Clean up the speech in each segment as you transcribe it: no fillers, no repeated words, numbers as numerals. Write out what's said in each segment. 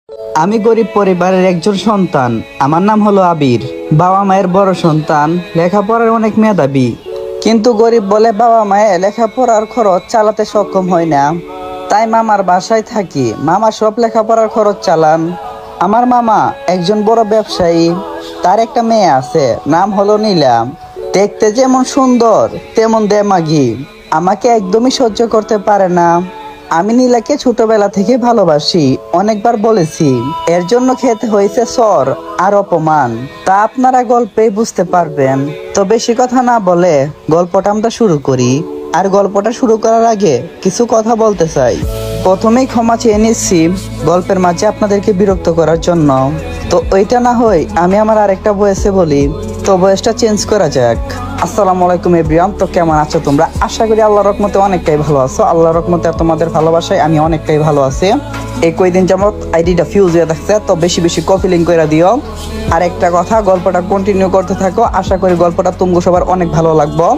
আমি গরিব পরিবারের একজন সন্তান। আমার নাম হলো আবির। বাবা মায়ের বড় সন্তান, লেখাপড়ার অনেক মেধাবী। কিন্তু গরিব বলে বাবা মায়ে লেখাপড়ার খরচ চালাতে সক্ষম হয় না। তাই মামার বাসায় থাকি। মামা সব লেখাপড়ার খরচ চালান। আমার মামা একজন বড় ব্যবসায়ী। তার একটা মেয়ে আছে, নাম হলো নীলা। দেখতে যেমন সুন্দর তেমন দেমাগী। আমাকে একদমই সহ্য করতে পারে না। আমি নীলাকে ছোটবেলা থেকে ভালোবাসি, অনেকবার বলেছি। এর জন্য খেতে হয়েছে সর আর অপমান। তা আপনারা গল্পেই বুঝতে পারবেন। তো বেশি কথা না বলে গল্পটা আমরা শুরু করি। আর গল্পটা শুরু করার আগে কিছু কথা বলতে চাই। প্রথমেই ক্ষমা চেয়ে নিচ্ছি গল্পের মাঝে আপনাদেরকে বিরক্ত করার জন্য। তো ওইটা না হয় আমি আমার আরেকটা বয়সে বলি। তো বয়সটা চেঞ্জ করা যাক। আসসালামু আলাইকুম এভরিওয়ান। তো কেমন আছো তোমরা? আশা করি আল্লাহর রহমতে অনেকটাই ভালো আছো। আল্লাহর রহমতে তোমাদের ভালোবাসায় আমি অনেকটাই ভালো আছি। এই কয়দিন যাবত আইডিটা ফিউজ হয়ে থাকছে, তো বেশি বেশি কপি লিঙ্ক করে দিও। আর একটা কথা, গল্পটা কন্টিনিউ করতে থাকো। আশা করি গল্পটা তোমরা সবার অনেক ভালো লাগবে।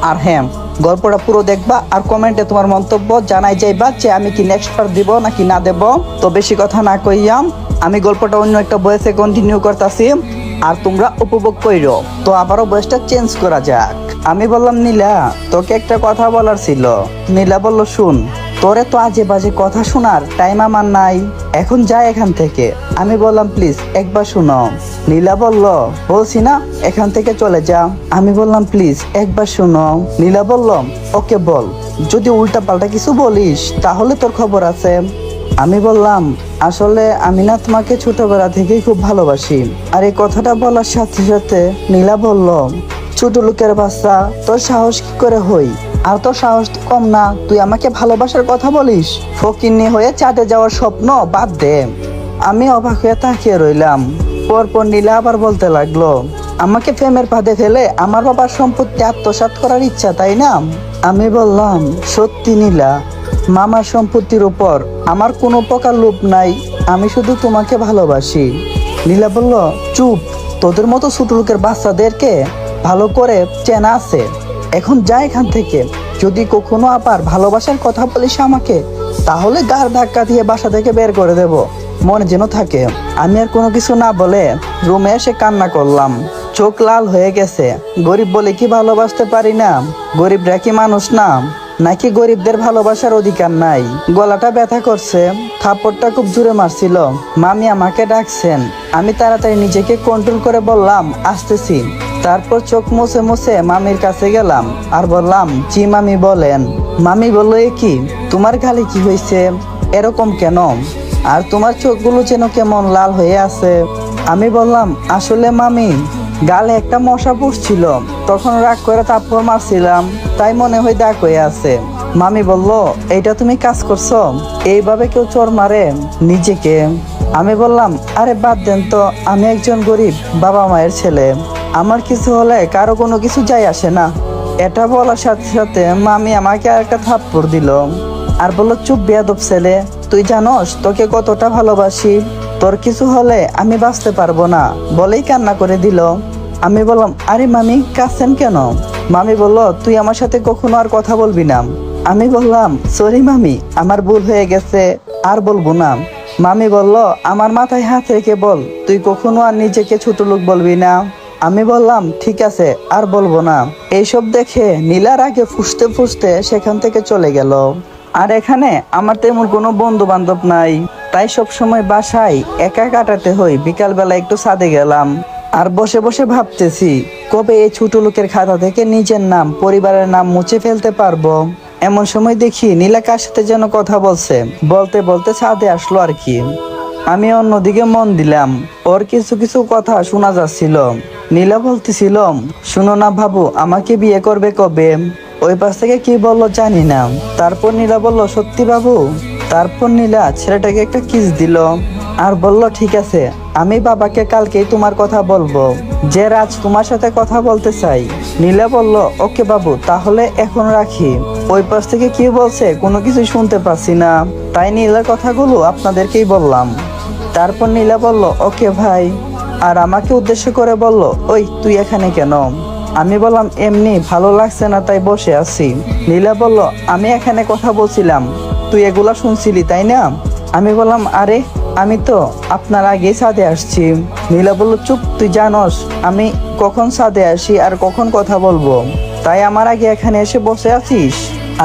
আর হ্যাঁ, গল্পটা পুরো দেখবা আর কমেন্টে তোমার মন্তব্য জানাই যাইবা যে আমি কি নেক্সট পার্ট দিব নাকি না দেব। তো বেশি কথা না কইয়াম আমি গল্পটা অন্য একটা বয়সে কন্টিনিউ করতেছি, আর তোমরা উপভোগ কইরো। তো আবারও বয়সটা চেঞ্জ করা যাক। আমি বললাম, নীলা তোকে একটা কথা বলার ছিল। নীলা বলল, শুন, তোরে তো আজে বাজে কথা শোনার টাইম আমার নাই, এখন যা এখান থেকে। আমি বললাম, প্লিজ একবার শুনো। নীলা বলল, বলছি না এখান থেকে চলে যা। আমি বললাম, প্লিজ একবার শুনো। নীলা বলল, ওকে বল, যদি উল্টা পাল্টা কিছু বলিস তাহলে তোর খবর আছে। আমি বললাম, আসলে আমি না তোমাকে ছোটবেলা থেকেই খুব ভালোবাসি। আর এই কথাটা বলার সাথে সাথে নীলা বলল, ছোট লোকের বাচ্চা, তোর সাহস কি করে হই? আর তোর সাহস তো কম না, তুই আমাকে ভালোবাসার কথা বলিস? ফকিন্নি হয়ে চাঁদে যাওয়ার স্বপ্ন বাদ দে। আমি অবাক হয়ে তাকিয়ে রইলাম। পরপর নীলা আবার বলতে লাগলো, আমাকে প্রেমের ফাঁদে ফেলে আমার বাবার সম্পত্তি আত্মসাৎ করার ইচ্ছা, তাই না? আমি বললাম, সত্যি নীলা, মামার সম্পত্তির উপর আমার কোনো প্রকার লোভ নাই, আমি শুধু তোমাকে ভালোবাসি। নীলা বলল, চুপ, তোদের মতো ছোট লোকের বাচ্চাদেরকে ভালো করে চেনা আছে। এখন যা এখান থেকে। যদি কখনো আবার ভালোবাসার কথা বলিস আমাকে, তাহলে গাড় ধাক্কা দিয়ে বাসা থেকে বের করে দেব, মনে যেন থাকে। আমি আর কোনো কিছু না বলে রুমে এসে কান্না করলাম। চোখ লাল হয়ে গেছে। গরিব বলে কি ভালোবাসতে পারি না? গরিবরা কি মানুষ না? নাকি গরিবদের ভালোবাসার অধিকার নাই? গলাটা ব্যথা করছে, থাপ্পড়টা খুব জোরে মারছিল। মামি আমাকে ডাকছেন। আমি তাড়াতাড়ি নিজেকে কন্ট্রোল করে বললাম, আসতেছি। তারপর চোখ মুছে মুছে মামির কাছে গেলাম আর বললাম, জি মামি বলেন। মামি বলল, এ কি, তোমার গালে কি হয়েছে? এরকম কেন? আর তোমার চোখগুলো যেন কেমন লাল হয়ে আছে। আমি বললাম, আসলে মামি, গালে একটা মশা পুষছিল, তখন রাগ করে থাপ্পড় মারছিলাম, তাই মনে হয় দাগ হয়ে আছে। মামি বলল, এইটা তুমি কাজ করছো? এইভাবে কেউ চোর মারে নিজেকে? আমি বললাম, আরে বাদ দেন তো, আমি একজন গরিব বাবা মায়ের ছেলে, আমার কিছু হলে কারো কোনো কিছু যায় আসে না। এটা বলার সাথে সাথে মামি আমাকে আর একটা থাপ্পড় দিল আর বলল, চুপ বেয়াদব ছেলে, তুই জানোস তোকে কতটা ভালোবাসি? তোর কিছু হলে আমি বাঁচতে পারবো না, বলেই কান্না করে দিল। আমি বললাম, আরে মামি, কাঁদছেন কেন? মামি বলল, তুই আমার সাথে কখনো আর কথা বলবি না। আমি বললাম, সরি মামি, আমার ভুল হয়ে গেছে, আর বলবো না। মামি বলল, আমার মাথায় হাত রেখে বল, তুই কখনো আর নিজেকে ছোট লোক বলবি না। আমি বললাম, ঠিক আছে, আর বলবো না। এইসব দেখে নীলার আগে ফুসতে ফুসতে সেখান থেকে চলে গেল। আর এখানে আমার তেমন কোনো বন্ধু বান্ধব নাই, তাই সব সময় বাসায় একা কাটাতে হয়। বিকালবেলা একটু ছাদে গেলাম আর বসে বসে ভাবতেছি, কবে এই ছোট লোকের খাতা থেকে নিজের নাম, পরিবারের নাম মুছে ফেলতে পারবো। এমন সময় দেখি নীলা কার সাথে যেন কথা বলছে, বলতে বলতে ছাদে আসলো আর কি। আমি অন্যদিকে মন দিলাম। ওর কিছু কিছু কথা শোনা যাচ্ছিল। নীলা বলতেছিল, শুনো না বাবু, আমাকে বিয়ে করবে কবে? ওই পাশ থেকে কি বললো জানি না। তারপর নীলা বলল, সত্যি বাবু? তারপর নীলা ছেলেটাকে একটা কিস দিল আর বলল, ঠিক আছে, আমি বাবাকে কালকেই তোমার কথা বলবো, যে রাজ তোমার সাথে কথা বলতে চাই। নীলা বলল, ওকে বাবু, তাহলে এখন রাখি। ওই পাশ থেকে কি বলছে কোনো কিছু শুনতে পাচ্ছি না, তাই নীলার কথাগুলো আপনাদেরকেই বললাম। তারপর নীলা বলল, ওকে ভাই, আর আমাকে উদ্দেশ্য করে বলল, ওই তুই এখানে কেন? আমি বললাম, এমনি ভালো লাগছে না তাই বসে আছি। নীলা বলল, আমি এখানে কথা বলছিলাম, তুই এগুলা শুনছিলি তাই না? আমি বললাম, আরে আমি তো আপনার আগে ছাদে আসছি। নীলা বলল, চুপ, তুই জানোস আমি কখন ছাদে আসি আর কখন কথা বলবো, তাই আমার আগে এখানে এসে বসে আছিস?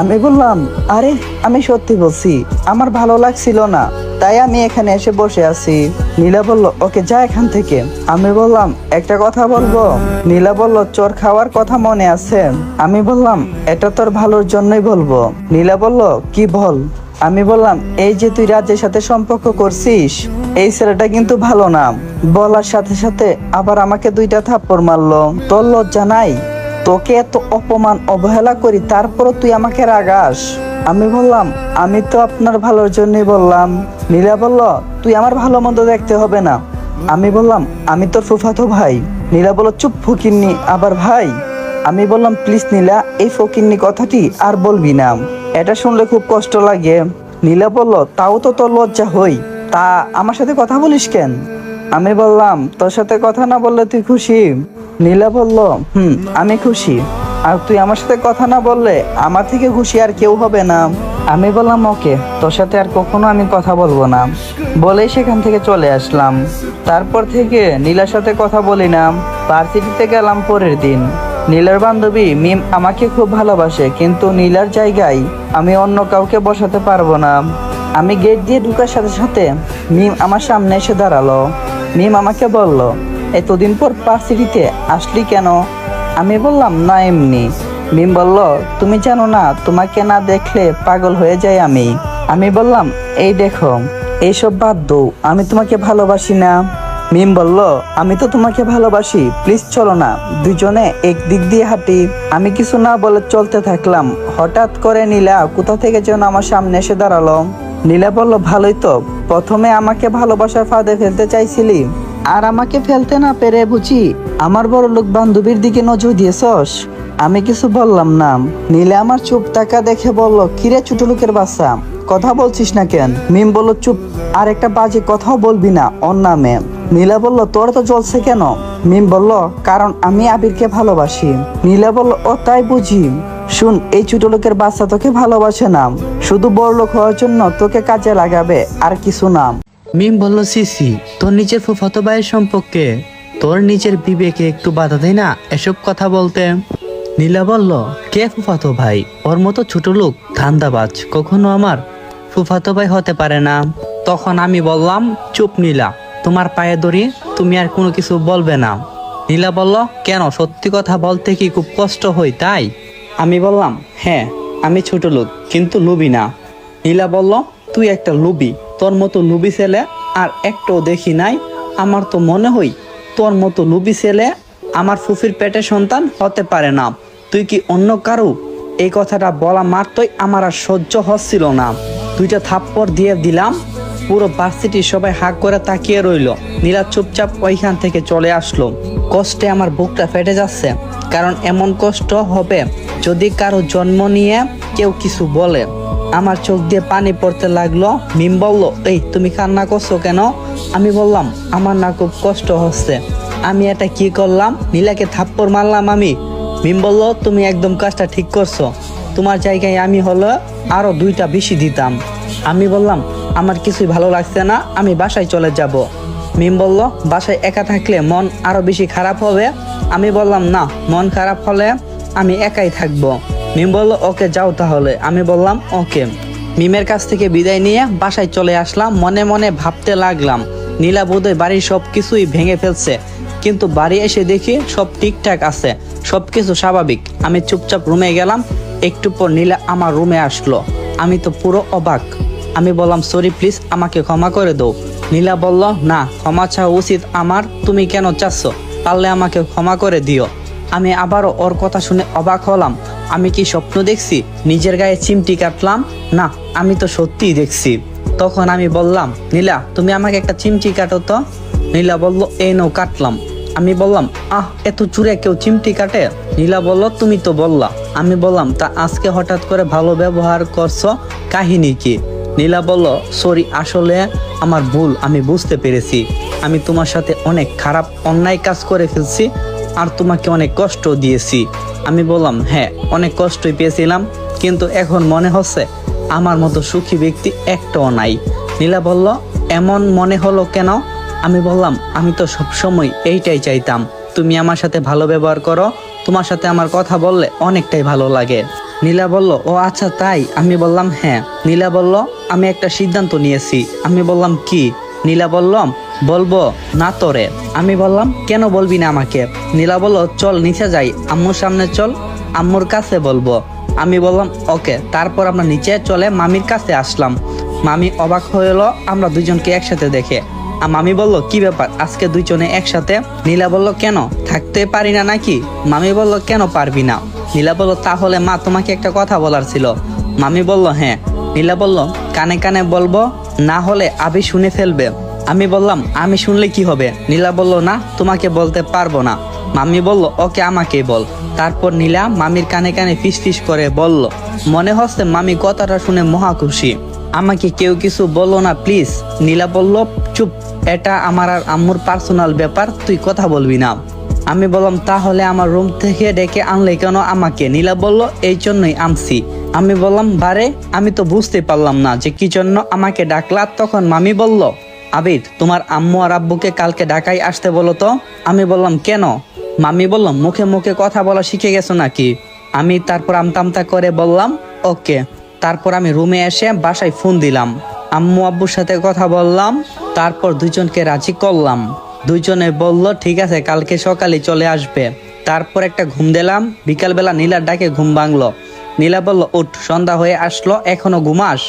আমি বললাম, আরে আমি সত্যি বলছি, আমার ভালো লাগছিল না, তাই আমি এখানে এসে বসে আছি। নীলা বলল, ওকে যা এখান থেকে। আমি বললাম, একটা কথা বলবো? নীলা বলল, চোর খাওয়ার কথা মনে আছে? আমি বললাম, এটা তোর ভালোর জন্যই বলবো। নীলা বলল, কি বল? আমি বললাম, এই যে তুই রাজের সাথে সম্পর্ক করছিস, এই ছেলেটা কিন্তু ভালো না। বলার সাথে সাথে আবার আমাকে 2টা থাপ্পড় মারলো। তোর লজ্জা নাই? তোকে এত অপমান অবহেলা করি, তারপরও তুই আমাকে রাগাস? আমি বললাম, আমি তো আপনার ভালোর জন্যই বললাম। নীলা বলল, তুই আমার ভালো মন্দ দেখতে হবে না। আমি বললাম, আমি তোর ফুফাতো ভাই। নীলা বলল, চুপ ফকিন্নি, আবার ভাই? আমি বললাম, প্লিজ নীলা, এই ফকিন্নি কথাটি আর বলবি না, এটা শুনলে খুব কষ্ট লাগে। নীলা বলল, তাও তো তোর লজ্জা হই, তা আমার সাথে কথা বলিস কেন? আমি বললাম, তোর সাথে কথা না বললে তুই খুশি? নীলা বলল, আমি খুশি, আর তুই আমার সাথে কথা না বললে আমার থেকে খুশি আর কেউ হবে না। আমি বললাম, ওকে, তোর সাথে আর কখনো আমি কথা বলবো না, বলেই সেখান থেকে চলে আসলাম। তারপর থেকে নীলার সাথে কথা বলি না। ভার্সিটিতে গেলাম পরের দিন। নীলার বান্ধবী মিম আমাকে খুব ভালোবাসে, কিন্তু নীলার জায়গায় আমি অন্য কাউকে বসাতে পারবো না। আমি গেট দিয়ে ঢুকার সাথে সাথে মিম আমার সামনে এসে দাঁড়ালো। মিম আমাকে বলল, এতদিন পর ভার্সিটিতে আসলি কেন? আমি বললাম, না এমনি। মিম বলল, তুমি জানো না, তোমাকে না দেখলে পাগল হয়ে যাই আমি। আমি বললাম, এই দেখো, এইসব বাদ দাও, আমি তোমাকে ভালোবাসি না। মিম বলল, আমি তো তোমাকে ভালোবাসি, প্লিজ চলো না, দুজনে এক দিক দিয়ে হাঁটি। আমি কিছু না বলে চলতে থাকলাম। হঠাৎ করে নীলা কোথা থেকে যেন আমার সামনে এসে দাঁড়ালো। নীলা বলল, ভালোই তো, প্রথমে আমাকে ভালোবাসার ফাঁদে ফেলতে চাইছিলি, আর আমাকে ফেলতে না পেরে বুঝি আমার বড় লোক বান্ধবীর দিকে নজর দিয়েছস? আমি কিছু বললাম না। নীলা আমার চুপ টাকা দেখে বলল, কিরে ছোট লোকের বাচ্চা, কথা বলছিস না কেন? মিম বলল, চুপ, আর একটা বাজে কথাও বলবি না ওর নামে। নীলা বলল, তোর তো জ্বলছে কেন? মিম বলল, কারণ আমি আবিরকে ভালোবাসি। নীলা বলল, ও তাই বুঝি? শুন, এই ছোট লোকের বাচ্চা তোকে ভালোবাসে না, শুধু বড় লোক হওয়ার জন্য তোকে কাজে লাগাবে, আর কিছু না। মিম বলল, সিসি, তোর নিজের ফুফাতো ভাইয়ের সম্পর্কে তোর নিজের বিবেকে একটু বাধা দেয় না এসব কথা বলতে? নীলা বলল, কে ফুফাতো ভাই? ওর মতো ছোট লোক ধান্দাবাজ কখনো আমার ফুফাতো ভাই হতে পারে না। তখন আমি বললাম, চুপ নীলা, তোমার পায়ে ধরি, তুমি আর কোনো কিছু বলবে না। নীলা বলল, কেন, সত্যি কথা বলতে কি খুব কষ্ট হয় তাই? আমি বললাম, হ্যাঁ, আমি ছোট লোক, কিন্তু লোভী না। নীলা বলল, তুই একটা লোভী, তোর মতো লোভী ছেলে আর একটাও দেখি নাই। আমার তো মনে হয় তোর মতো লোভী ছেলে আমার ফুফির পেটে সন্তান হতে পারে না। তুই কি অন্য কারো? এই কথাটা বলা মাত্রই আমার আর সহ্য হচ্ছিল না। 2টা থাপ্পড় দিয়ে দিলাম। পুরো ভার্সিটির সবাই হাঁক করে তাকিয়ে রইল। নীলা চুপচাপ ওইখান থেকে চলে আসলো। কষ্টে আমার বুকটা ফেটে যাচ্ছে, কারণ এমন কষ্ট হবে যদি কারো জন্ম নিয়ে কেউ কিছু বলে। আমার চোখ দিয়ে পানি পড়তে লাগলো। মিম বলল, এই তুমি কান্না করছো কেন? আমি বললাম, আমার না খুব কষ্ট হচ্ছে। আমি এটা কি করলাম? নীলাকে থাপ্পড় মারলাম আমি। মিম বলল, তুমি একদম কাজটা ঠিক করছো, তোমার জায়গায় আমি হলো আরো 2টা বেশি দিতাম। আমি বললাম, আমার কিছুই ভালো লাগছে না, আমি বাসায় চলে যাব। মিম বলল, বাসায় একা থাকলে মন আরো বেশি খারাপ হবে। আমি বললাম, না, মন খারাপ হলে আমি একাই থাকবো। মিম বলল, ওকে যাও তাহলে। আমি বললাম, ওকে। মিমের কাছ থেকে বিদায় নিয়ে বাসায় চলে আসলাম। মনে মনে ভাবতে লাগলাম, নীলা বোধহয় বাড়ির সব কিছুই ভেঙে ফেলছে, কিন্তু বাড়ি এসে দেখি সব ঠিকঠাক আছে, সবকিছু স্বাভাবিক। আমি চুপচাপ রুমে গেলাম। একটু পর নীলা আমার রুমে আসলো। আমি তো পুরো অবাক। আমি বললাম, সরি, প্লিজ আমাকে ক্ষমা করে দাও। নীলা বলল, না, ক্ষমা চাওয়া উচিত আমার, তুমি কেন চাচ্ছ? পারলে আমাকে ক্ষমা করে দিও। আমি আবারও ওর কথা শুনে অবাক হলাম। আমি কি স্বপ্ন দেখছি? নিজের গায়ে চিমটি কাটলাম। না, আমি তো সত্যিই দেখছি। তখন আমি বললাম, নীলা, তুমি আমাকে একটা চিমটি কাটো তো। নীলা বলল, এই নাও, কাটলাম। আমি বললাম, এত চুরে কেউ চিমটি কাটে? নীলা বলল, তুমি তো বললা। আমি বললাম, তা আজকে হঠাৎ করে ভালো ব্যবহার করছো, কাহিনী কি? নীলা বলল, সরি, আসলে আমার ভুল, আমি বুঝতে পেরেছি আমি তোমার সাথে অনেক খারাপ অন্যায় কাজ করে ফেলছি, আর তোমাকে অনেক কষ্ট দিয়েছি। আমি বললাম, হ্যাঁ, অনেক কষ্টই পেয়েছিলাম, কিন্তু এখন মনে হচ্ছে আমার মতো সুখী ব্যক্তি একটাও নাই। নীলা বলল, এমন মনে হলো কেন? আমি বললাম, আমি তো সবসময় এইটাই চাইতাম, তুমি আমার সাথে ভালো ব্যবহার করো, তোমার সাথে আমার কথা বললে অনেকটাই ভালো লাগে। নীলা বলল, ও আচ্ছা তাই? আমি বললাম হ্যাঁ। নীলা বলল, আমি একটা সিদ্ধান্ত নিয়েছি। আমি বললাম কি? নীলা বলল, বলবো না তোরে। আমি বললাম, কেন বলবি না আমাকে? নীলা বলল, চল নিচে যাই, আম্মুর সামনে চল, আম্মুর কাছে বলবো। আমি বললাম ওকে। তারপর আমরা নিচে চলে মামির কাছে আসলাম। মামি অবাক হলো আমরা দুজনকে একসাথে দেখে। আর মামি বলল, কি ব্যাপার আজকে দুইজনে একসাথে? নীলা বলল, কেন থাকতে পারি না নাকি? মামি বলল, কেন পারবি না? নীলা বলল, তাহলে মা তোমাকে একটা কথা বলার ছিল। মামি বলল, হ্যাঁ। নীলা বলল, কানে কানে বলবো, না হলে আবি শুনে ফেলবে। আমি বললাম, আমি শুনলে কি হবে? নীলা বলল, না তোমাকে বলতে পারবো না। মামি বলল, ওকে আমাকেই বল। তারপর নীলা মামির কানে কানে ফিস ফিস করে বলল, মনে হচ্ছে মামি কথাটা শুনে মহা খুশি। আমাকে কেউ কিছু বলো না প্লিজ। নীলা বলল, চুপ, এটা আমার আর আম্মুর পার্সোনাল ব্যাপার, তুই কথা বলবি না। আমি বললাম, তাহলে আমার রুম থেকে ডেকে আনলে কেন আমাকে? নীলা বলল, এই জন্যই আনছি। আমি বললাম, বারে আমি তো বুঝতে পারলাম না যে কি জন্য আমাকে ডাকলা। তখন মামি বলল, আবির, তোমার আম্মু আর আব্বুকে কালকে ঢাকায় আসতে বলো তো। আমি বললাম, কেন? মামি বলল, মুখে মুখে কথা বলা শিখে গেছো নাকি? আমি তারপর আমতা করে বললাম, ওকে। তারপর আমি রুমে এসে বাসায় ফোন দিলাম, আম্মু আব্বুর সাথে কথা বললাম, তারপর দুজনকে রাজি করলাম। দুইজনে বলল, ঠিক আছে কালকে সকালে চলে আসবে। তারপর একটা ঘুম দিলাম। বিকালবেলা নীলার ডাকে ঘুম ভাঙলো। নীলা বলল, উঠ, সন্ধ্যা হয়ে আসলো, এখনো ঘুমাস?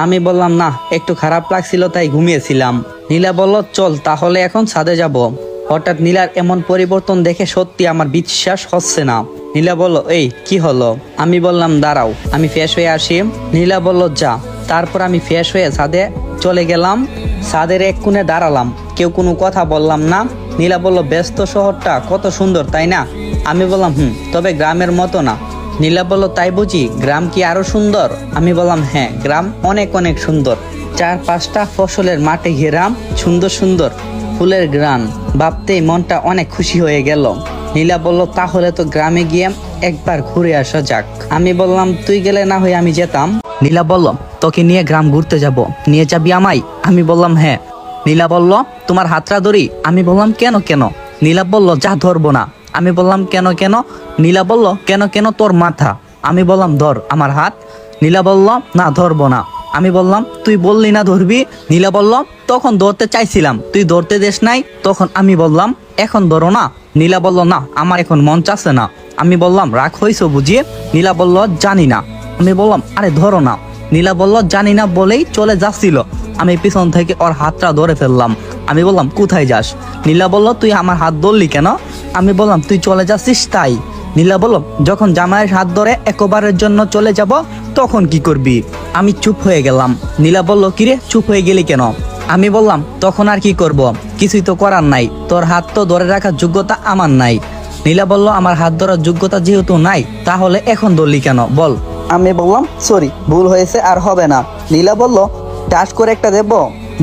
আমি বললাম, না একটু খারাপ লাগছিল তাই ঘুমিয়েছিলাম। নীলা বলল, চল তাহলে এখন ছাদে যাব। হঠাৎ নীলার এমন পরিবর্তন দেখে সত্যি আমার বিশ্বাস হচ্ছে না। নীলা বলল, এই কি হলো? আমি বললাম, দাঁড়াও আমি ফ্রেশ হয়ে আসি। নীলা বলল, যা। তারপর আমি ফ্রেশ হয়ে ছাদে চলে গেলাম। ছাদের এক কোণে দাঁড়ালাম, কেউ কোনো কথা বললাম না। নীলা বলল, ব্যস্ত শহরটা কত সুন্দর তাই না? আমি বললাম, তবে গ্রামের মতো না। নীলা বলল, তাই বুঝি? গ্রাম কি আরো সুন্দর? আমি বললাম, হ্যাঁ গ্রাম অনেক অনেক সুন্দর। 4-5টা ফসলের মাঠে ঘেরাম, সুন্দর সুন্দর ফুলের গ্রান, ভাবতেই মনটা অনেক খুশি হয়ে গেল। নীলা বলল, তাহলে তো গ্রামে গিয়ে একবার ঘুরে আসা যাক। আমি বললাম, তুই গেলে না হয় আমি যেতাম। নীলা বলল, তোকে নিয়ে গ্রাম ঘুরতে যাব, নিয়ে যাবি আমায়? আমি বললাম, হ্যাঁ। নীলা বলল, তোমার হাতটা ধরি? আমি বললাম, কেন কেন? নীলা বলল, যা ধরবো না। আমি বললাম, কেন কেন? নীলা বলল, কেন কেন তোর মাথা। আমি বললাম, ধর আমার হাত। নীলা বলল, না ধরবো না। আমি বললাম, তুই বললি না ধরবি। নীলা বলল, তখন ধরতে চাইছিলাম, তুই ধরতে দেশ নাই। তখন আমি বললাম, এখন ধরো না। নীলা বলল, না আমার এখন মন চাচ্ছে না। আমি বললাম, রাগ হইছো বুঝিয়ে? নীলা বলল, জানি না। আমি বললাম, আরে ধরো না। নীলা বলল, জানি না বলেই চলে যাচ্ছিল। আমি পিছন থেকে ওর হাতটা ধরে ফেললাম। আমি বললাম, কোথায় যাস? নীলা বলল, তুই আমার হাত ধরলি কেন? আমি বললাম, তুই চলে যাচ্ছিস তাই। নীলা বলল, যখন জামাইয়ের হাত ধরে একবারের জন্য চলে যাব তখন কি করবি? আমি চুপ হয়ে গেলাম। নীলা বলল, কিরে চুপ হয়ে গেলি কেন? আমি বললাম, তখন আর কি করব? কিছুই তো করার নাই, তোর হাত তো ধরে রাখার যোগ্যতা আমার নাই। নীলা বলল, আমার হাত ধরার যোগ্যতা যেহেতু নাই, তাহলে এখন ধরলি কেন বল? আমি বললাম, সরি ভুল হয়েছে, আর হবে না। নীলা বলল, টাচ করে একটা দেব?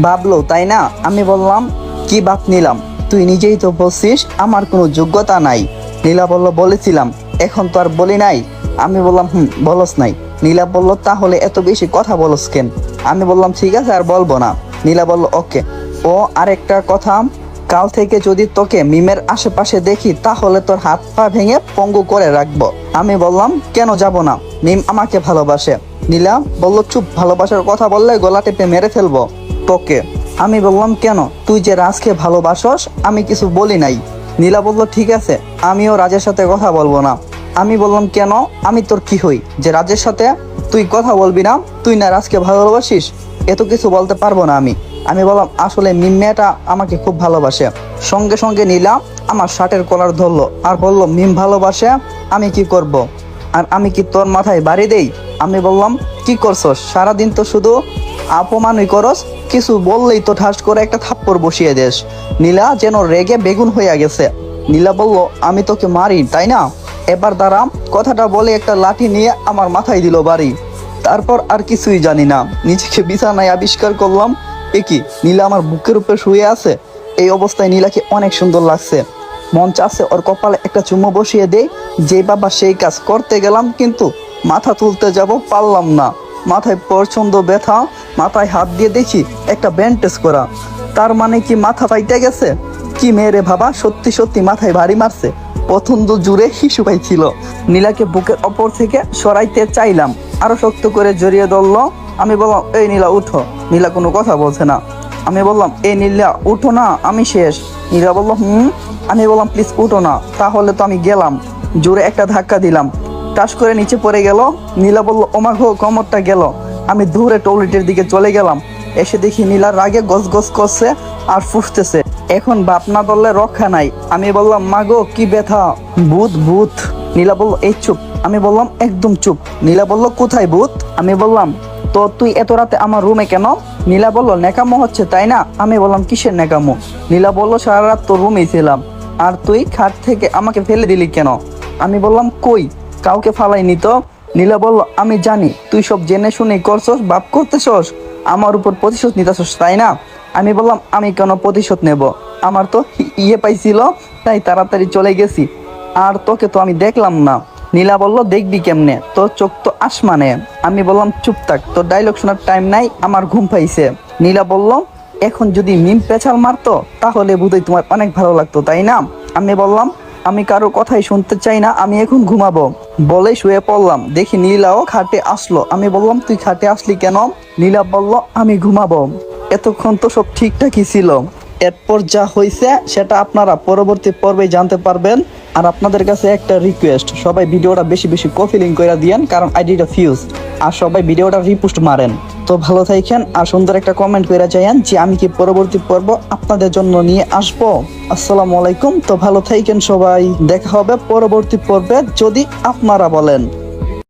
ভাবলো তাই না? আমি বললাম, কি বাপ নিলাম, তুই নিজেই তো বলছিস আমার কোনো যোগ্যতা নাই। নীলা বলল, বলেছিলাম, এখন তো আর বলি নাই। আমি বললাম, বলস নাই। নীলা বলল, তাহলে এত বেশি কথা বলস কেন? আমি বললাম, ঠিক আছে আর বলবো না। নীলা বলল, ওকে। ও আরেকটা কথা, কাল থেকে যদি তোকে মিমের আশেপাশে দেখি তাহলে তোর হাত পা ভেঙে পঙ্গু করে রাখবো। আমি বললাম, কেন যাব না? মিম আমাকে ভালোবাসে। নীলা বলল, চুপ, ভালোবাসার কথা বললে গলা টেপে মেরে ফেলবো তোকে। আমি বললাম, কেন? তুই যে রাজকে ভালোবাসস আমি কিছু বলি নাই। নীলা বলল, ঠিক আছে আমিও রাজের সাথে কথা বলবো না। আমি বললাম, কেন? আমি তোর কি হই যে রাজের সাথে তুই কথা বলবি না? তুই না রাজকে ভালোবাসিস? এত কিছু বলতে পারবো না আমি। আমি বললাম, আসলে মিম মেয়েটা আমাকে খুব ভালোবাসে। সঙ্গে সঙ্গে নীলা আমার শার্টের কলার ধরলো আর বলল, মিম ভালোবাসে, আমি কি করব? আর আমি কি তোর মাথায় বাড়ি দেই? আমি বললাম, কি করছস? সারাদিন তো শুধু অপমানই করস, কিছু বললেই তো ঠাস করে একটা থাপ্পড় বসিয়ে দেস। নীলা যেন রেগে বেগুন হইয়া গেছে। নীলা বলল, আমি তোকে মারি তাই না? এবার দাঁড়া। কথাটা বলে একটা লাঠি নিয়ে আমার মাথায় দিল বাড়ি। তারপর আর কিছুই জানি না, নিজেকে বিছানায় আবিষ্কার করলাম। কি নীলা আমার বুকের উপরে শুয়ে আছে। এই অবস্থায় নীলাকে অনেক সুন্দর লাগছে। মন চাচ্ছে ওর কপালে একটা চুমো বসিয়ে দেই। যে বাবা সেই কাজ করতে গেলাম, কিন্তু মাথা তুলতে যাব পারলাম না। মাথায় প্রচন্ড ব্যথা, মাথায় হাত দিয়ে দেখি একটা ব্যান্ডেজ করা। তার মানে কি মাথা ফাইটে গেছে? কি মেরে বাবা, সত্যি সত্যি মাথায় ভারী মারছে। প্রচন্ড জুড়ে শিশু পাইছিল। নীলাকে বুকের অপর থেকে সরাইতে চাইলাম, আরো শক্ত করে জড়িয়ে ধরলো। আমি বললাম, এই নীলা উঠো। নীলা কোনো কথা বলছে না। আমি বললাম, এই নীলা উঠো না, আমি শেষ। নীলা বললো, আমি বললাম, প্লিজ উঠো না, তাহলে তো আমি গেলাম। জোরে একটা ধাক্কা দিলাম, টাস করে নিচে পড়ে গেল। নীলা বললো, ওমা গো, কোমরটা গেল। আমি দূরে টয়লেটের দিকে চলে গেলাম। এসে দেখি নীলার রাগে গস গস করছে আর ফুসতেছে। এখন বাপ না বললে রক্ষা নাই। আমি বললাম, মা গো, কি ব্যথা, ভূত ভূত। নীলা বললো, এই চুপ। আমি বললাম, একদম চুপ। নীলা বললো, কোথায় ভূত? আমি বললাম, তো তুই এত রাতে আমার রুমে কেন? নীলা বললো, নেকামো হচ্ছে তাই না? আমি বললাম, কিসের নেকামো? নীলা বললো, সারা রাত তোর রুমেই ছিলাম, আর তুই খাট থেকে আমাকে ফেলে দিলি কেন? আমি বললাম, কই, কাউকে ফালাইনি তো। নীলা বলল, আমি জানি তুই সব জেনে শুনে করছস, বাপ করতেছস, আমার উপর প্রতিশোধ নিতেছস তাই না? আমি বললাম, আমি কেন প্রতিশোধ নেব? আমার তো ইয়ে পাইছিল, তাই তাড়াতাড়ি চলে গেছি, আর তোকে তো আমি দেখলাম না। নীলা বলল, দেখবি কেমনে, তোর চোখ তো আসমানে। আমি বললাম, চুপ থাক, তোর ডায়লগ শোনার টাইম নাই, আমার ঘুম পাইছে। নীলা বলল, এখন যদি মিম পেছাল মারতো তাহলে বোধহয় তোমার অনেক ভালো লাগতো তাই না? আমি বললাম, আমি কারো কথাই শুনতে চাই না, আমি এখন ঘুমাবো। বলে শুয়ে পড়লাম। দেখি নীলাও খাটে আসলো। আমি বললাম, তুই খাটে আসলি কেন? নীলা বলল, আমি ঘুমাবো। এতক্ষণ তো সব ঠিকঠাকই ছিল। এরপর যা হয়েছে সেটা আপনারা পরবর্তী পর্বে জানতে পারবেন। আর আপনাদের কাছে একটা রিকোয়েস্ট, সবাই ভিডিওটা বেশি বেশি কপি লিঙ্ক করে দিয়েন, কারণ আইডিটা ফিউজ। আর সবাই ভিডিওটা রিপোস্ট মারেন। তো ভালো থাকেন, আর সুন্দর একটা কমেন্ট করে যাইয়েন যে আমি কি পরবর্তী পর্ব আপনাদের জন্য নিয়ে আসবো। আসসালামু আলাইকুম। তো ভালো থাকেন সবাই, দেখা হবে পরবর্তী পর্বে যদি আপনারা বলেন।